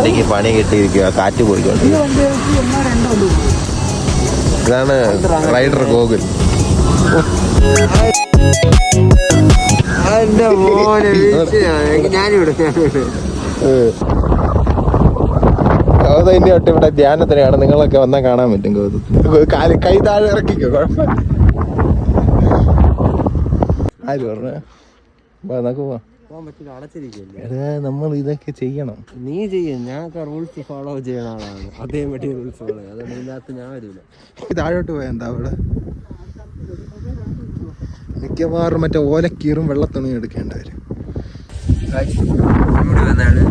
വണ്ടിക്ക് പണി കിട്ടിയിരിക്കുക, കാറ്റ് പോയിക്കൊണ്ട്. ഇതാണ് റൈഡർ ഗോകുൽ. ഗൗതമിന്റെ തൊട്ട് ഇവിടെ ധ്യാനത്തിനാണ്. നിങ്ങളൊക്കെ വന്നാൽ കാണാൻ പറ്റും. ഗൗതം കൈ താഴെ ഇറക്കിക്കോ, കുഴപ്പമില്ല. ആര് പറഞ്ഞു? നമ്മൾ ഇതൊക്കെ ചെയ്യണം. നീ ചെയ്യും, ഞാൻ റൂൾസ് ഫോളോ ചെയ്യണ ആളാണ്. അതേ പറ്റി റൂൾസ് ഫോളോ ചെയ്യും. അതുകൊണ്ട് ഇതിനകത്ത് ഞാൻ വരില്ല. താഴോട്ട് പോയാ എന്താ അവിടെ മിക്കവാറും മറ്റേ ഓലക്കീറും വെള്ളത്തുണി എടുക്കേണ്ട വരും. വന്നാണ്